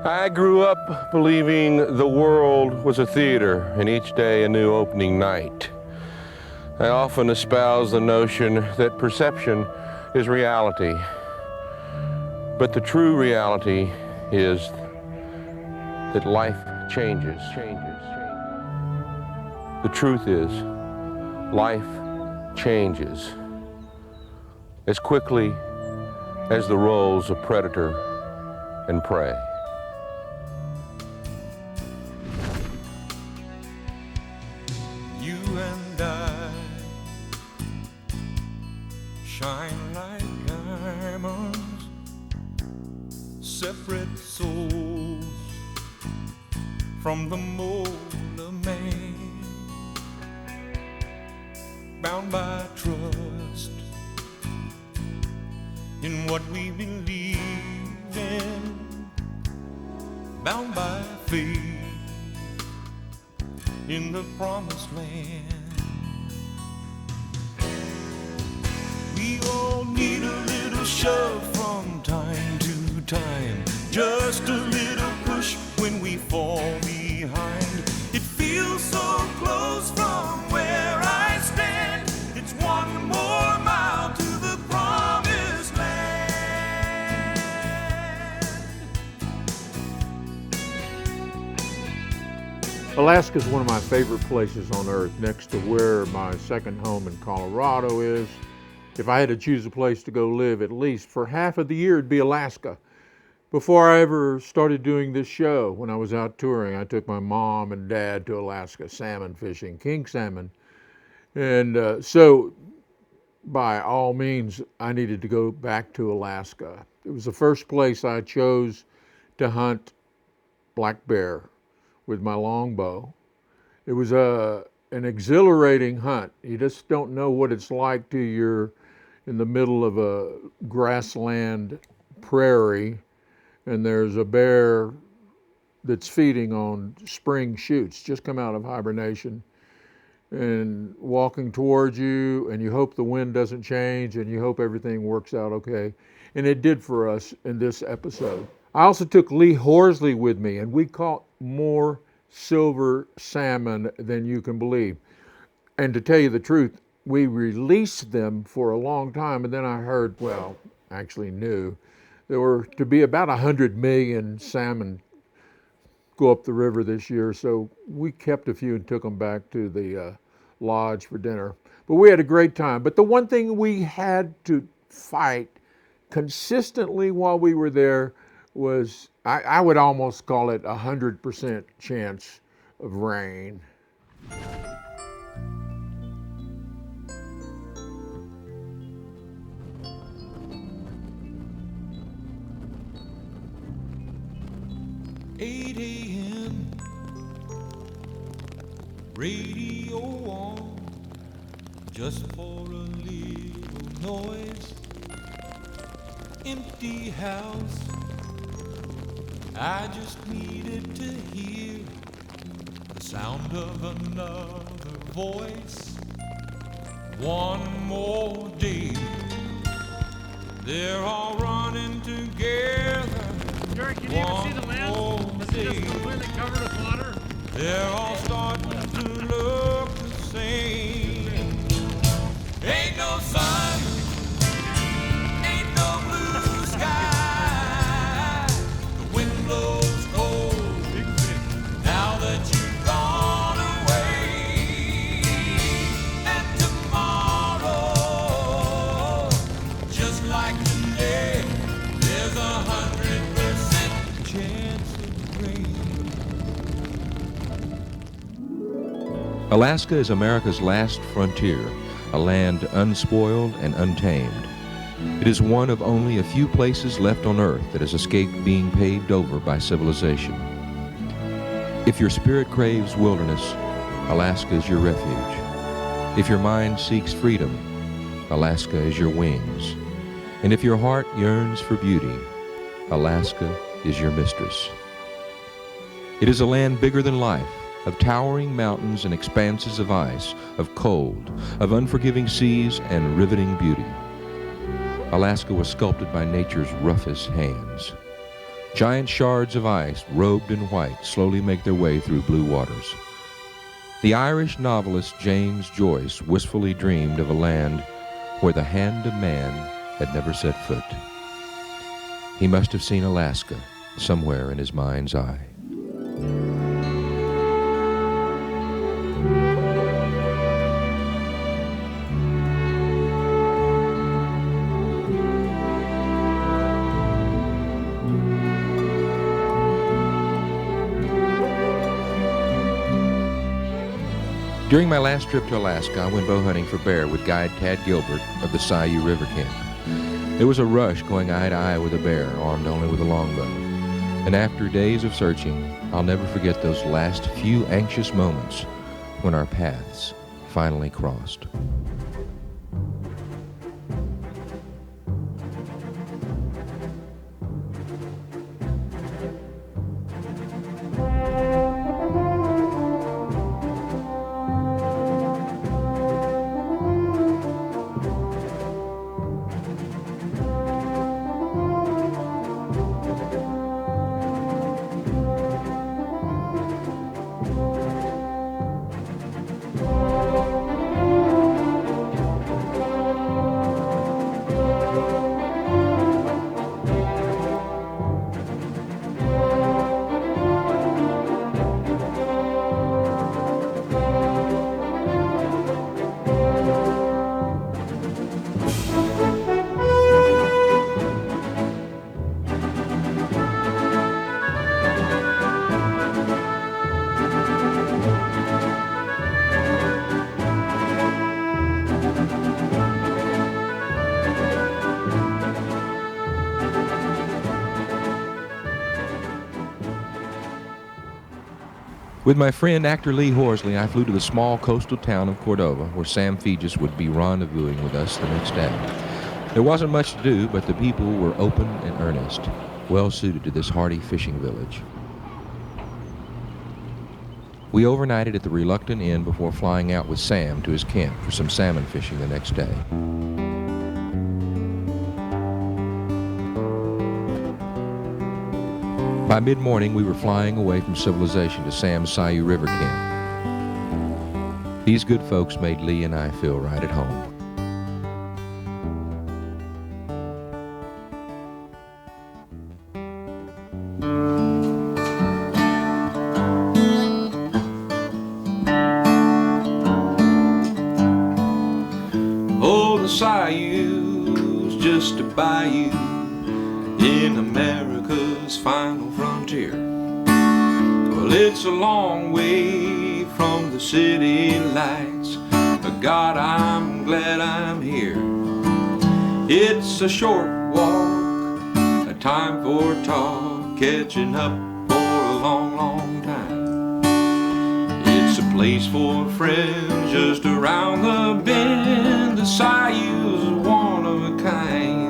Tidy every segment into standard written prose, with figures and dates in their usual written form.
I grew up believing the world was a theater and each day a new opening night. I often espouse the notion that perception is reality, but the true reality is that life changes. The truth is, life changes as quickly as the roles of predator and prey. You and I shine like diamonds, separate souls from the mold of man, bound by trust in what we believe in, bound by faith in the promised land. We all need a little shove from time to time, just a little push when we fall behind. It feels so close from where I stand. It's one more mile to the promised land. Alaska is one of my favorite places on earth, next to where my second home in Colorado is. If I had to choose a place to go live, at least for half of the year, it'd be Alaska. Before I ever started doing this show, when I was out touring, I took my mom and dad to Alaska salmon fishing, king salmon. And so by all means, I needed to go back to Alaska. It was the first place I chose to hunt black bear with my longbow. It was an exhilarating hunt. You just don't know what it's like till you're in the middle of a grassland prairie and there's a bear that's feeding on spring shoots, just come out of hibernation, and walking towards you, and you hope the wind doesn't change and you hope everything works out okay. And it did for us in this episode. I also took Lee Horsley with me, and we caught more silver salmon than you can believe. And to tell you the truth, we released them for a long time, and then I heard, well, actually knew, there were to be about 100 million salmon go up the river this year, so we kept a few and took them back to the lodge for dinner. But we had a great time. But the one thing we had to fight consistently while we were there was, I would almost call it 100% chance of rain. "8 a.m. radio on, just for a little noise. Empty house, I just needed to hear the sound of another voice. One more day, they're all running together. Jerry, can you even see the land? Is it just completely covered with water? They're all starting to look the same. Ain't no sun, ain't no blue sky. The wind blows cold now that you've gone away. And tomorrow, just like today, there's 100% chance of rain. Alaska is America's last frontier, a land unspoiled and untamed. It is one of only a few places left on Earth that has escaped being paved over by civilization. If your spirit craves wilderness, Alaska is your refuge. If your mind seeks freedom, Alaska is your wings. And if your heart yearns for beauty, Alaska is your mistress. It is a land bigger than life, of towering mountains and expanses of ice, of cold, of unforgiving seas and riveting beauty. Alaska was sculpted by nature's roughest hands. Giant shards of ice, robed in white, slowly make their way through blue waters. The Irish novelist James Joyce wistfully dreamed of a land where the hand of man had never set foot. He must have seen Alaska somewhere in his mind's eye. During my last trip to Alaska, I went bow hunting for bear with guide Tad Gilbert of the Sayou River Camp. There was a rush going eye to eye with a bear, armed only with a longbow. And after days of searching, I'll never forget those last few anxious moments when our paths finally crossed. With my friend actor Lee Horsley, I flew to the small coastal town of Cordova, where Sam Fegis would be rendezvousing with us the next day. There wasn't much to do, but the people were open and earnest, well suited to this hardy fishing village. We overnighted at the reluctant inn before flying out with Sam to his camp for some salmon fishing the next day. By mid-morning, we were flying away from civilization to Sam's Sayou River camp. These good folks made Lee and I feel right at home. Oh, the Sayou's just a bayou in America's final frontier. Well, it's a long way from the city lights, but God, I'm glad I'm here. It's a short walk, a time for talk, catching up for a long, long time. It's a place for friends just around the bend. The Sayou's one of a kind.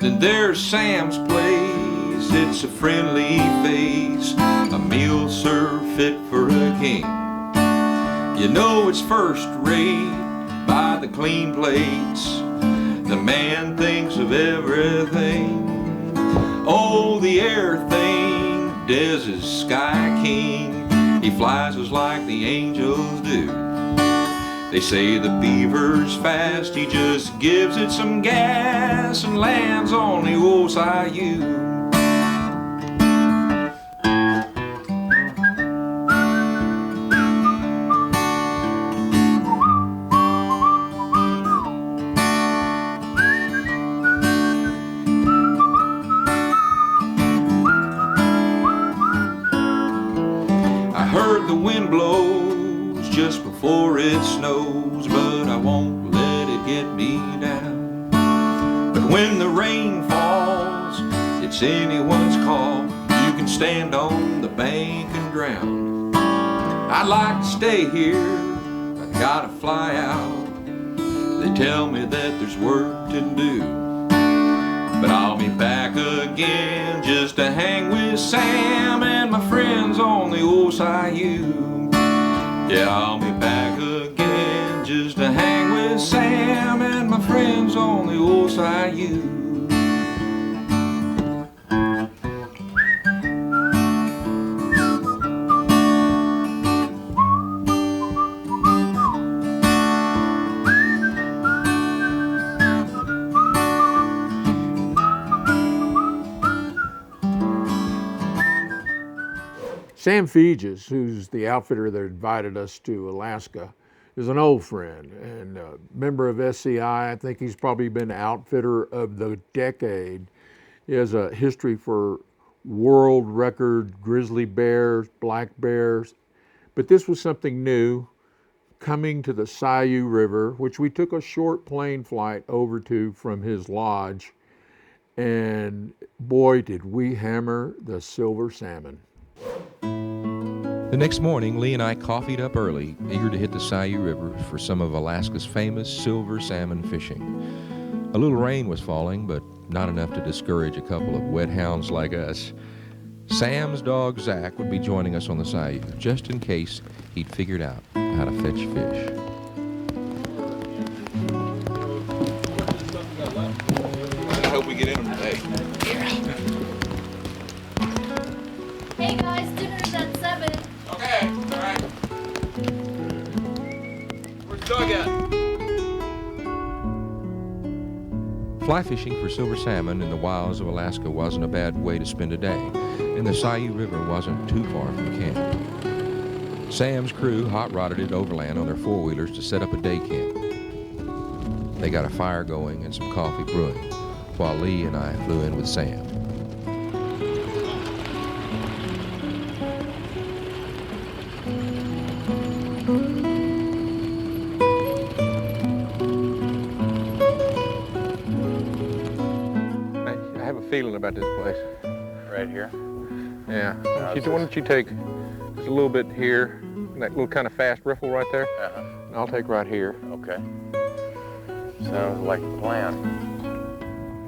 Then there's Sam's place, it's a friendly face, a meal served fit for a king. You know it's first rate by the clean plates, the man thinks of everything. Oh, the air thing, Des is sky king, he flies us like the angels do. They say the beaver's fast, he just gives it some gas and lands on the old Sayou. I heard the wind blows just before it snows, but I won't let it get me down. But when the rain falls, it's anyone's call. You can stand on the bank and drown. I'd like to stay here, but I gotta fly out. They tell me that there's work to do, but I'll be back again just to hang with Sam and my friends on the old Sayou. Yeah, I'll be back again just to hang with Sam and my friends on the old Sayou. Sam Feges, who's the outfitter that invited us to Alaska, is an old friend and a member of SCI. I think he's probably been outfitter of the decade. He has a history for world record grizzly bears, black bears, but this was something new, coming to the Sayou River, which we took a short plane flight over to from his lodge, and boy, did we hammer the silver salmon. The next morning, Lee and I coffeed up early, eager to hit the Sayou River for some of Alaska's famous silver salmon fishing. A little rain was falling, but not enough to discourage a couple of wet hounds like us. Sam's dog, Zach, would be joining us on the Sayou, just in case he'd figured out how to fetch fish. I hope we get in them today. Hey guys, dinner's at 7. Okay, all right. Where's the dog at? Fly fishing for silver salmon in the wilds of Alaska wasn't a bad way to spend a day, and the Sayou River wasn't too far from camp. Sam's crew hot-rodded it overland on their four-wheelers to set up a day camp. They got a fire going and some coffee brewing, while Lee and I flew in with Sam. I have a feeling about this place. Right here. Yeah. Why don't you take just a little bit here, that little kind of fast riffle right there, and I'll take right here. Okay. Sounds like a plan.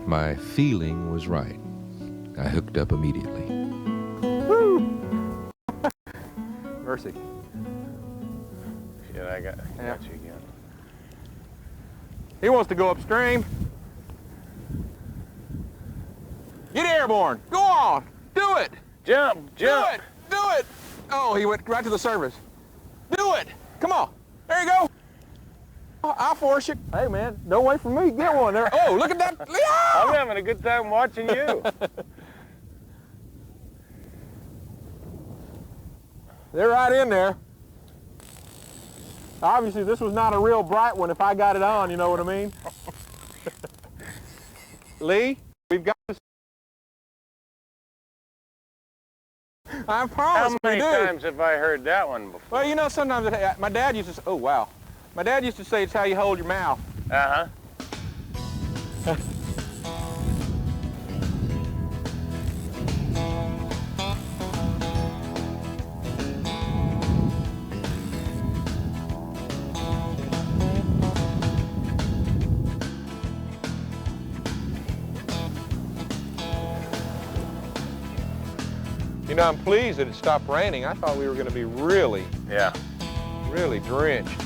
My feeling was right. I hooked up immediately. Mercy. Shit, I got you again. He wants to go upstream. Get airborne. Go on. Do it. Jump, jump. Do it. Do it. Oh, he went right to the surface. Do it. Come on. There you go. I'll force you. Hey, man, don't wait for me. Get one there. Oh, look at that. I'm Yeah! having a good time watching you. They're right in there. Obviously, this was not a real bright one if I got it on, you know what I mean? Lee, we've got this. I promise How we many do. times have I heard that one before? Well, you know, sometimes my dad used to say, oh, wow. My dad used to say it's how you hold your mouth. Uh-huh. You know, I'm pleased that it stopped raining. I thought we were going to be really drenched.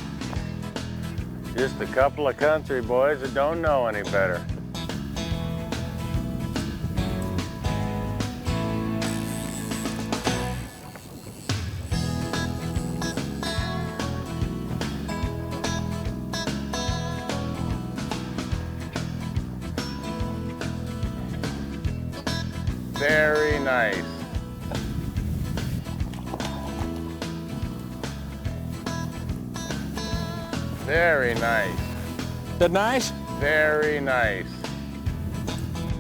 Just a couple of country boys that don't know any better. Very nice. Very nice. Is that nice? Very nice.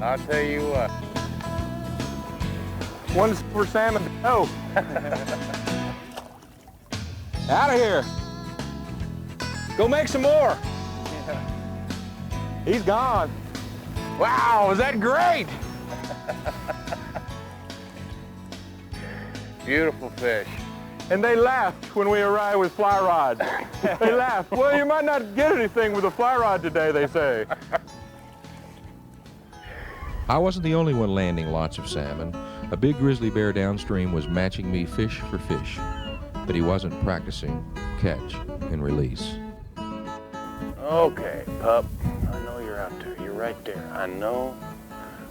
I'll tell you what. One for salmon. Oh. Out of here. Go make some more. He's gone. Wow, was that great? Beautiful fish. And they laughed when we arrived with fly rods. They laughed. Well, you might not get anything with a fly rod today, they say. I wasn't the only one landing lots of salmon. A big grizzly bear downstream was matching me fish for fish, but he wasn't practicing catch and release. Okay, pup. I know you're out there. You're right there. I know.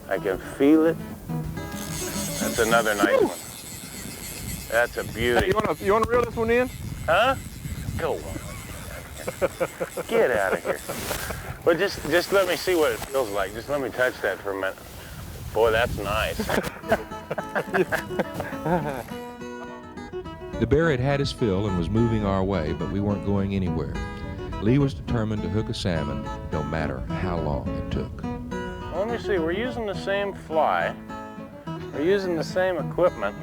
I can feel it. That's another nice one. That's a beauty. You want to reel this one in? Huh? Go on. Get out of here. Well, just let me see what it feels like. Just let me touch that for a minute. Boy, that's nice. The bear had had his fill and was moving our way, but we weren't going anywhere. Lee was determined to hook a salmon, no matter how long it took. Let me see, we're using the same fly. We're using the same equipment.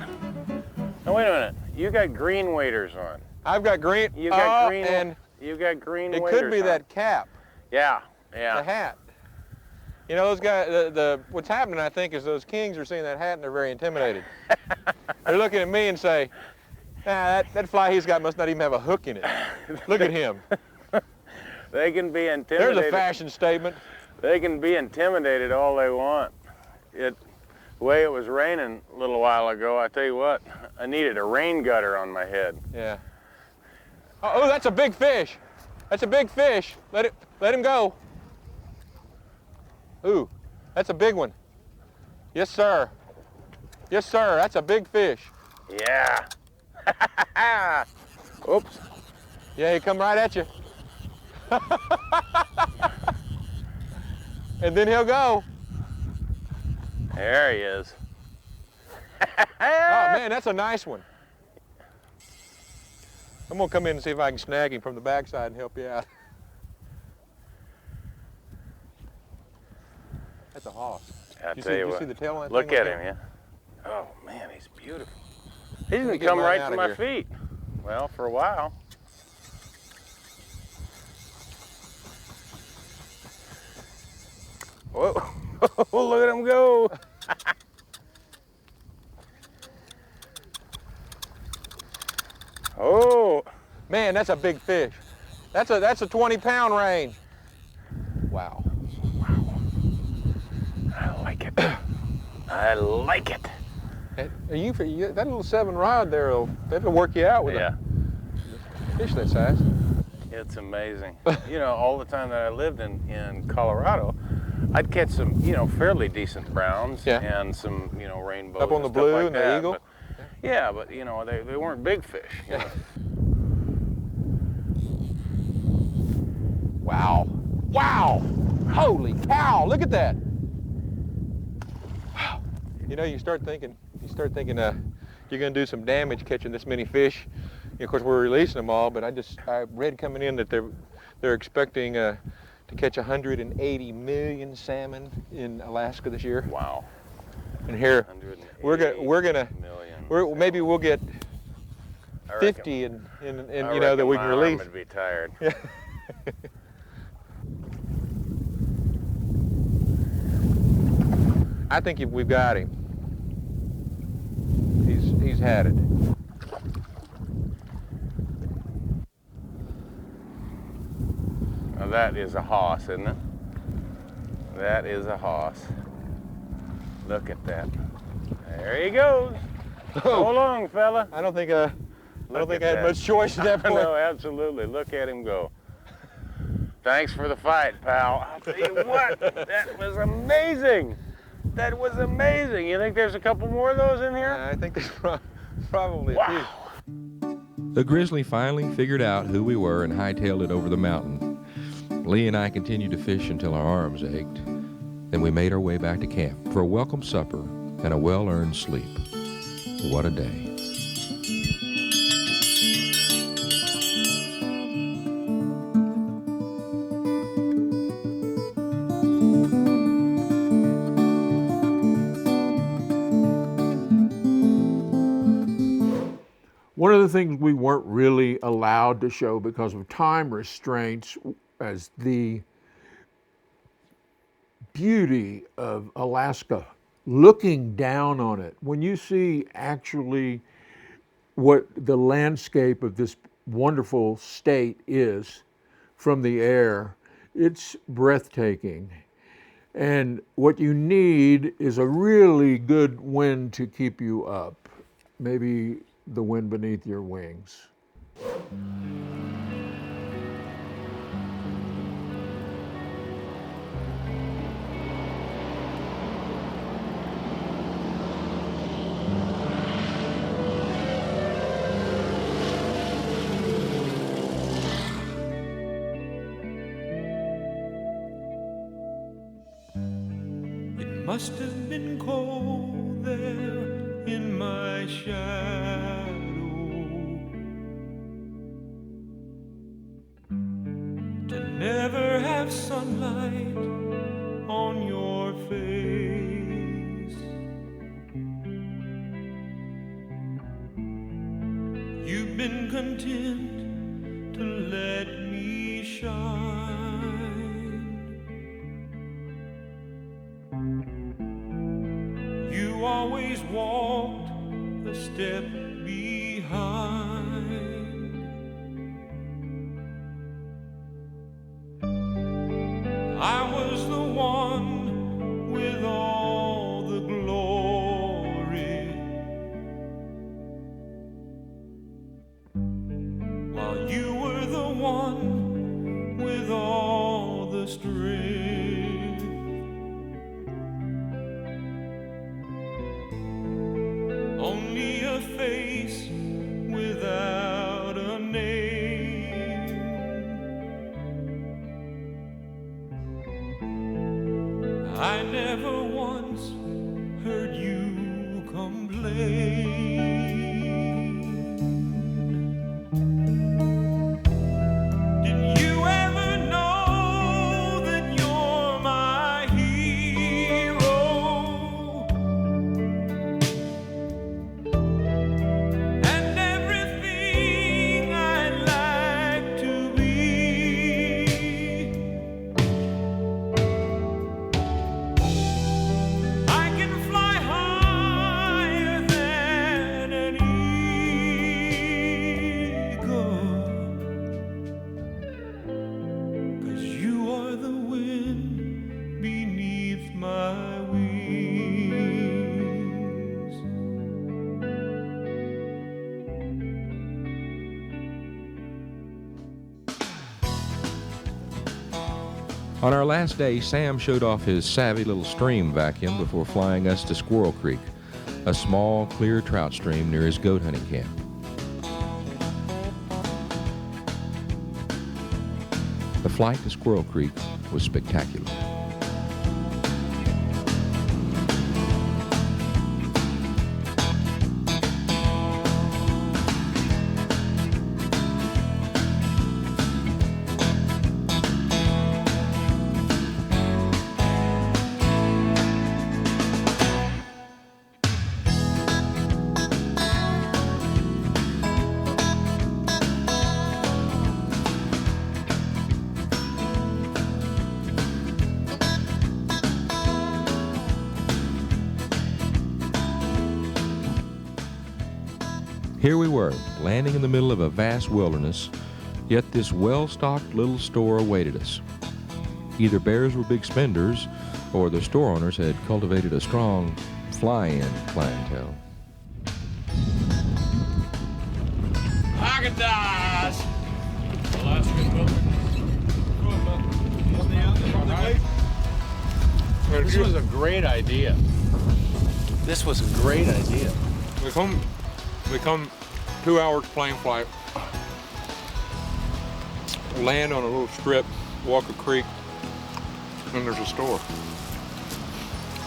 Now wait a minute, you got green waders on. I've got green. You got green, and you got green it waders could be on. that cap, Yeah, the yeah. hat. You know, those guys, what's happening, I think, is those kings are seeing that hat and they're very intimidated. They're looking at me and say, nah, that fly he's got must not even have a hook in it. Look at him. They can be intimidated. There's a fashion statement. They can be intimidated all they want. The way it was raining a little while ago, I tell you what, I needed a rain gutter on my head. Yeah. Oh, that's a big fish. That's a big fish. Let him go. Ooh, that's a big one. Yes, sir. Yes, sir. That's a big fish. Yeah. Oops. Yeah, he come right at you. And then he'll go. There he is. Oh man, that's a nice one. I'm gonna come in and see if I can snag him from the backside and help you out. That's a hoss. I You tell you see what. the tail on that Look thing at like him, that? yeah. Oh man, he's beautiful. He's gonna get come mine right out to of my here. feet. Well, for a while. Whoa! Look at him go! Oh! Man, that's a big fish. That's a 20-pound range. Wow. I like it. I like it. That little 7-rod there, that'll work you out with Yeah, a fish that size. it's amazing. You know, all the time that I lived in Colorado, I'd catch some, you know, fairly decent browns Yeah. and some, you know, rainbows. Up on the and stuff blue like and the that, eagle? but- yeah, but you know, they weren't big fish. You know? Wow. Wow. Holy cow, look at that. You know, you start thinking you're gonna do some damage catching this many fish. Of course, we're releasing them all, but I read coming in that they're expecting to catch 180 million salmon in Alaska this year. Wow. And here, 180 million. maybe we'll get I reckon- 50 and I you know, reckon that we my can arm release. would be tired. Yeah. I think we've got him. He's had it. Now that is a hoss, isn't it? That is a hoss. Look at that. There he goes. Go along, fella. I don't think I Look at had that. much choice at that point. No, absolutely. Look at him go. Thanks for the fight, pal. I'll tell you what, that was amazing. That was amazing. You think there's a couple more of those in here? I think there's probably a few. Wow. The grizzly finally figured out who we were and hightailed it over the mountain. Lee and I continued to fish until our arms ached. Then we made our way back to camp for a welcome supper and a well-earned sleep. What a day. One of the things we weren't really allowed to show because of time restraints as the beauty of Alaska, looking down on it. When you see actually what the landscape of this wonderful state is from the air, it's breathtaking. And what you need is a really good wind to keep you up. Maybe the wind beneath your wings. It must have been cold there in my shadow. been content to let me shine. You always walked a step behind. I was the one with all the glory, while you were the one with all the strength. Only a face without a name. I never once heard you complain. Did you ever know that you're my hero? And everything I'd like to be. I can fly higher than an eagle, 'cause you are the wind beneath my wings. On our last day, Sam showed off his savvy little stream vacuum before flying us to Squirrel Creek, a small, clear trout stream near his goat hunting camp. The flight to Squirrel Creek was spectacular. Here we were, landing in the middle of a vast wilderness, yet this well-stocked little store awaited us. Either bears were big spenders, or the store owners had cultivated a strong fly-in clientele. Haagen-Dazs! This was a great idea. This was a great idea. We come 2 hours plane flight, land on a little strip, walk a creek, and there's a store.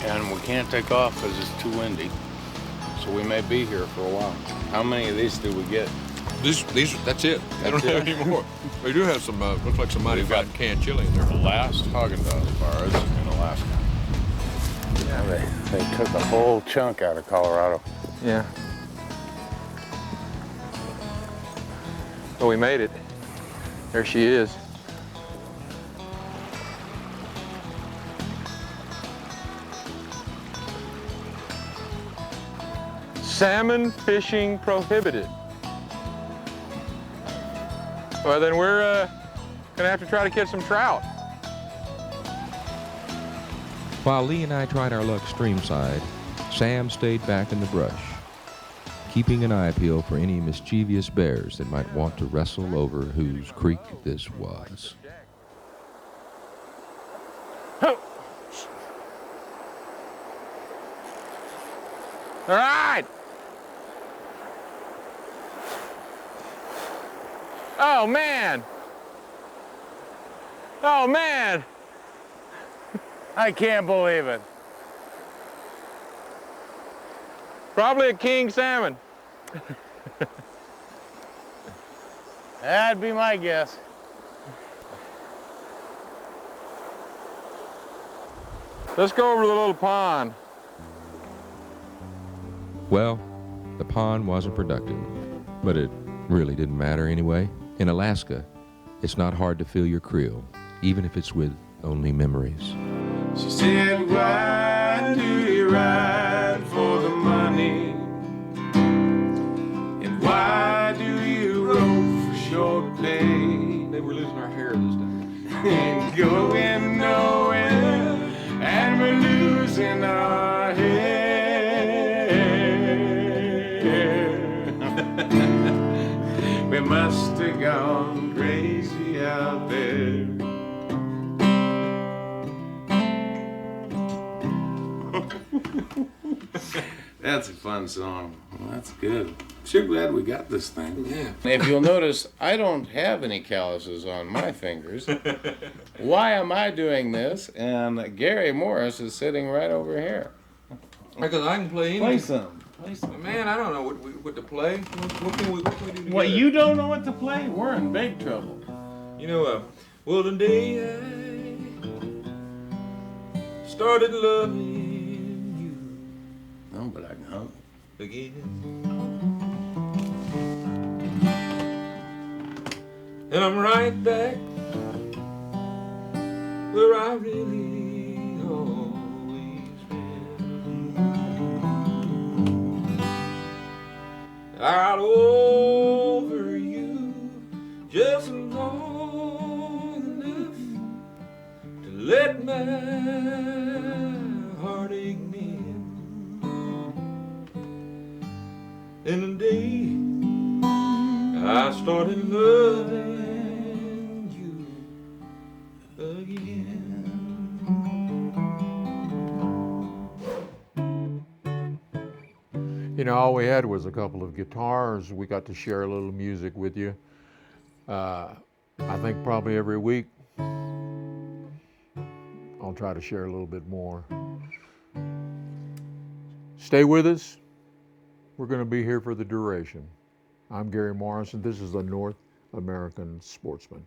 And we can't take off because it's too windy. So we may be here for a while. How many of these do we get? These, that's it. They don't have any more. We do have some, looks like some mighty We've got fine canned chili in there. The last Haagen-Dazs bars in Alaska. Yeah, they took a whole chunk out of Colorado. Yeah. Well, we made it. There she is. Salmon fishing prohibited. Well, then we're gonna have to try to catch some trout. While Lee and I tried our luck streamside, Sam stayed back in the brush, keeping an eye peeled for any mischievous bears that might want to wrestle over whose creek this was. All right. Oh, man. Oh, man. I can't believe it. Probably a king salmon. That'd be my guess. Let's go over to the little pond. Well, the pond wasn't productive, but it Really didn't matter anyway. In Alaska, it's not hard to fill your creel, even if it's with only memories. She said, why do you ride for the money? And why do you rope for short pay? They were losing our hair this time. And going nowhere, and we're losing our hair. We must have gone crazy out there. That's a fun song. Well, that's good. Sure glad we got this thing. Yeah. If you'll notice, I don't have any calluses on my fingers. Why am I doing this? And Gary Morris is sitting right over here. Because I can play Play anything. some. Play some. Man, I don't know what to play. What can we do together? What, you don't know what to play? We're in big trouble. You know, well, the day I started loving No, but I can hum. you again, and I'm right back where I really always been. I got over you just long enough to let my heartache mend. And the day I started loving you again. You know, all we had was a couple of guitars. We got to share a little music with you. I think probably every week I'll try to share a little bit more. Stay with us. We're going to be here for the duration. I'm Gary Morris, and this is the North American Sportsman.